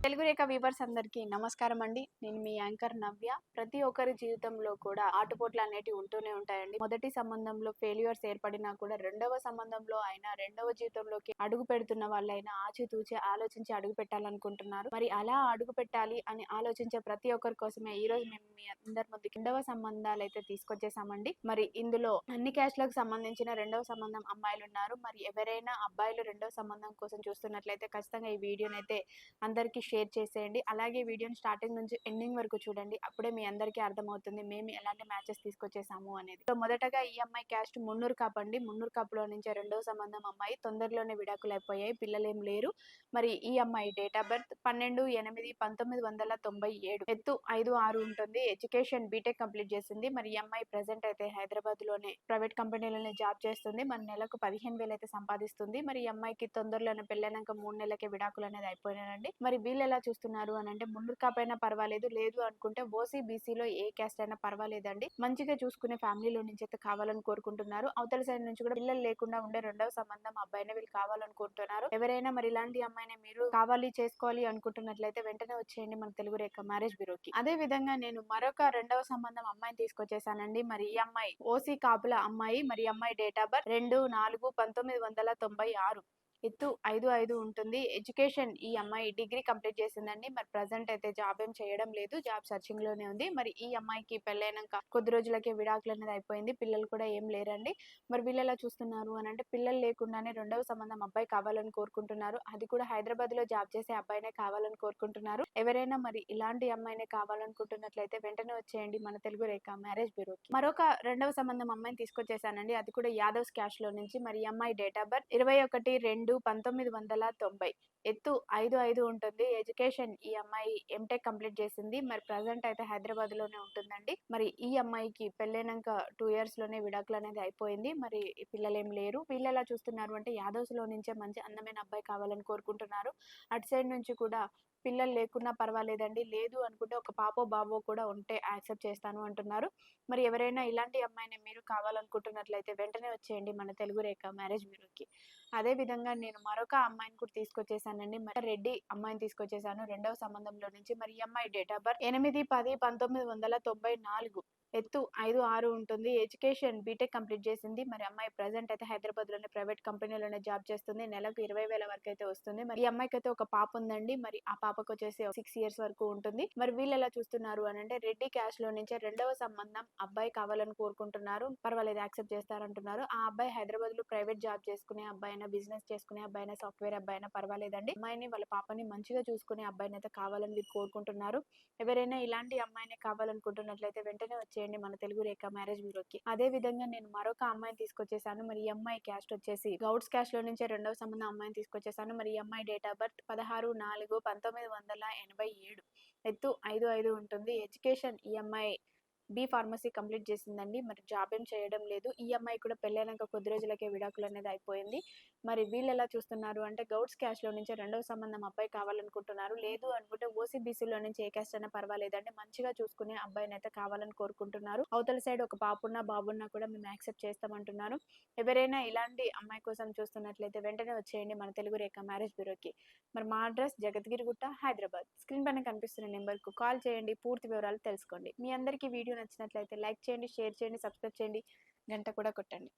తెలుగు రేఖ viewers అందరికీ నమస్కారం అండి. నేను మీ యాంకర్ నవ్య. ప్రతి ఒక్కరి జీవితంలో కూడా ఆటుపోట్లు అనేటివి ఉంటూనే ఉంటాయండి. మొదటి సంబంధంలో ఫెయిల్యూర్స్ ఏర్పడినా కూడా రెండవ సంబంధంలో అయినా రెండవ జీవితంలోకి అడుగు పెడుతున్న వాళ్ళైనా ఆచితూచి ఆలోచించి అడుగు పెట్టాలనుకుంటున్నారు. మరి అలా అడుగు పెట్టాలి అని ఆలోచించే ప్రతి ఒక్కరి కోసమే ఈ రోజు మేము మీ అందరి ముందుకి రెండవ సంబంధాలు అయితే తీసుకొచ్చేసామండి. మరి ఇందులో అన్ని క్యాస్ట్లకు సంబంధించిన రెండవ సంబంధం అమ్మాయిలు ఉన్నారు. మరి ఎవరైనా అబ్బాయిలు రెండవ సంబంధం కోసం చూస్తున్నట్లయితే ఖచ్చితంగా ఈ వీడియోని అయితే అందరికీ షేర్ చేసేయండి. అలాగే వీడియోని స్టార్టింగ్ నుంచి ఎండింగ్ వరకు చూడండి. అప్పుడే మీ అందరికీ అర్థమవుతుంది మేము ఎలాంటి మ్యాచెస్ తీసుకొచ్చేసాము అనేది. సో మొదటగా ఈ అమ్మాయి క్యాస్ట్ మున్నూరు కాపు అండి. మున్నూరు కాపులో నుంచి రెండవ సంబంధం అమ్మాయి. తొందరలోనే విడాకులు అయిపోయాయి, పిల్లలేం లేరు. మరి ఈ అమ్మాయి డేట్ ఆఫ్ బర్త్ 12/8/1997, ఎత్తు 5'6" ఉంటుంది. ఎడ్యుకేషన్ బీటెక్ కంప్లీట్ చేసింది. మరి ఈ అమ్మాయి ప్రెసెంట్ అయితే హైదరాబాద్ లోనే ప్రైవేట్ కంపెనీలోనే జాబ్ చేస్తుంది. మరి నెలకు 15,000 అయితే సంపాదిస్తుంది. మరి ఈ అమ్మాయికి తొందరలోనే పెళ్ళైనాక 3 నెలలకే విడాకులు అనేది అయిపోయినాయండి. మరి వీళ్ళు ఎలా చూస్తున్నారు అని అంటే మున్నూరు కాపైనా పర్వాలేదు, లేదు అనుకుంటే ఓసీ బీసీలో ఏ క్యాస్ట్ అయినా పర్వాలేదండి, మంచిగా చూసుకునే ఫ్యామిలీలో నుంచి అయితే కావాలని కోరుకుంటున్నారు. అవతల సైడ్ నుంచి కూడా పిల్లలు లేకుండా ఉండే రెండవ సంబంధం అబ్బాయిని వీళ్ళు కావాలనుకుంటున్నారు. ఎవరైనా మరి ఇలాంటి అమ్మాయిని మీరు కావాలి చేసుకోవాలి అనుకుంటున్నట్లయితే వెంటనే వచ్చేయండి మన తెలుగు రేఖ మ్యారేజ్ బ్యూరోకి. అదే విధంగా నేను మరొక రెండవ సంబంధం అమ్మాయిని తీసుకొచ్చేసానండి. మరి ఈ అమ్మాయి ఓసీ కాపుల అమ్మాయి. మరి ఈ అమ్మాయి డేట్ ఆఫ్ బర్త్ 2/4/1996, ఎత్తు 5'5" ఉంటుంది. ఎడ్యుకేషన్ ఈ అమ్మాయి డిగ్రీ కంప్లీట్ చేసిందండి. మరి ప్రజెంట్ అయితే జాబ్ ఏం చేయడం లేదు, జాబ్ సర్చింగ్ లోనే ఉంది. మరి ఈ అమ్మాయికి పెళ్ళైనాక కొద్ది రోజులకే విడాకులు అనేది అయిపోయింది, పిల్లలు కూడా ఏం లేరండి. మరి వీళ్ళు ఎలా చూస్తున్నారు అని అంటే పిల్లలు లేకుండానే రెండవ సంబంధం అబ్బాయి కావాలని కోరుకుంటున్నారు. అది కూడా హైదరాబాద్ లో జాబ్ చేసే అబ్బాయినే కావాలని కోరుకుంటున్నారు. ఎవరైనా మరి ఇలాంటి అమ్మాయినే కావాలనుకుంటున్నట్లయితే వెంటనే వచ్చేయండి మన తెలుగు రేఖ మ్యారేజ్ బ్యూరోకి. మరొక రెండవ సంబంధం అమ్మాయిని తీసుకొచ్చేసానండి. అది కూడా యాదవ్స్ క్యాష్ లో నుంచి. మరి ఈ అమ్మాయి డేట్ ఆఫ్ బర్త్ 21/2/1990, ఎత్తు 5'5" ఉంటుంది. ఎడ్యుకేషన్ ఈ అమ్మాయి ఎంటెక్ కంప్లీట్ చేసింది. మరి ప్రజెంట్ అయితే హైదరాబాద్ లోనే ఉంటుందండి. మరి ఈ అమ్మాయికి పెళ్ళైనాక 2 years లోనే విడాకులు అనేది అయిపోయింది. మరి పిల్లలేం లేరు. వీళ్ళు ఎలా చూస్తున్నారు అంటే యాదవ్స్ లో నుంచే మంచి అందమైన అబ్బాయి కావాలని కోరుకుంటున్నారు. అటు సైడ్ నుంచి కూడా పిల్లలు లేకున్నా పర్వాలేదండి, లేదు అనుకుంటే ఒక పాపో బాబో కూడా ఉంటే యాక్సెప్ట్ చేస్తాను అంటున్నారు. మరి ఎవరైనా ఇలాంటి అమ్మాయిని మీరు కావాలనుకుంటున్నట్లయితే వెంటనే వచ్చేయండి మన తెలుగు రేఖ మ్యారేజ్ బ్యూరోకి. అదే విధంగా నేను మరొక అమ్మాయిని కూడా తీసుకొచ్చేసానండి. మరి రెడ్డి అమ్మాయిని తీసుకొచ్చేసాను రెండవ సంబంధంలో నుంచి. మరి ఈ అమ్మాయి డేట్ ఆఫ్ బర్త్ 8/10/1994, ఎత్తు 5'6" ఉంటుంది. ఎడ్యుకేషన్ బీటెక్ కంప్లీట్ చేసింది. మరి అమ్మాయి ప్రజెంట్ అయితే హైదరాబాద్ లోనే ప్రైవేట్ కంపెనీలోనే జాబ్ చేస్తుంది. నెలకు 20,000 వరకు అయితే వస్తుంది. మరి ఈ అమ్మాయికి అయితే ఒక పాప ఉందండి. మరి ఆ పాపకు వచ్చేసి 6 years వరకు ఉంటుంది. మరి వీళ్ళు ఎలా చూస్తున్నారు అని అంటే రెడ్డి క్యాష్ లో నుంచే రెండవ సంబంధం అబ్బాయి కావాలని కోరుకుంటున్నారు. పర్వాలేదు యాక్సెప్ట్ చేస్తారంటున్నారు. ఆ అబ్బాయి హైదరాబాద్ లో ప్రైవేట్ జాబ్ చేసుకునే అబ్బాయి, బిజినెస్ చేసుకునే అబ్బాయి, సాఫ్ట్వేర్ అబ్బాయి పర్వాలేదండి, అమ్మాయిని వాళ్ళ పాపని మంచిగా చూసుకునే అబ్బాయిని అయితే కావాలని వీరు కోరుకుంటున్నారు. ఎవరైనా ఇలాంటి అమ్మాయిని కావాలనుకుంటున్నట్లయితే వెంటనే వచ్చేయండి మన తెలుగు రేఖ మ్యారేజ్ బ్యూరోకి. అదే విధంగా నేను మరొక అమ్మాయిని తీసుకొచ్చేసాను. మరి ఈ అమ్మాయి క్యాస్ట్ వచ్చేసి గౌడ్స్ క్యాస్ట్ లో నుంచే రెండవ సంబంధం అమ్మాయిని తీసుకొచ్చేసాను. మరి ఈ అమ్మాయి డేట్ ఆఫ్ బర్త్ 16/4/1987, ఎత్తు 5'5" ఉంటుంది. ఎడ్యుకేషన్ ఈ అమ్మాయి బి ఫార్మసీ కంప్లీట్ చేసిందండి. మరి జాబ్ ఏం చేయడం లేదు. ఈ అమ్మాయి కూడా పెళ్ళైనాక కొద్ది రోజులకే విడాకులు అనేది అయిపోయింది. మరి వీళ్ళు ఎలా చూస్తున్నారు అంటే గౌడ్స్ క్యాస్ట్ లో నుంచి రెండవ సంబంధం అబ్బాయి కావాలనుకుంటున్నారు. లేదు అనుకుంటే ఓసీబీసీలో నుంచి ఏ క్యాస్ట్ అయినా పర్వాలేదండి, మంచిగా చూసుకునే అబ్బాయిని అయితే కావాలని కోరుకుంటున్నారు. అవతల సైడ్ ఒక పాపున్నా బాబున్నా కూడా మేము యాక్సెప్ట్ చేస్తామంటున్నారు. ఎవరైనా ఇలాంటి అమ్మాయి కోసం చూస్తున్నట్లయితే వెంటనే వచ్చేయండి మన తెలుగు రేఖ మ్యారేజ్ బ్యూరోకి. మరి మా అడ్రస్ జగద్గిరిగుట్ట, హైదరాబాద్. స్క్రీన్ పైన కనిపిస్తున్న నెంబర్కు కాల్ చేయండి, పూర్తి వివరాలు తెలుసుకోండి. మీ అందరికీ వీడియో నచ్చినట్లయితే లైక్ చేయండి, షేర్ చేయండి, సబ్స్క్రైబ్ చేయండి, గంట కూడా కొట్టండి.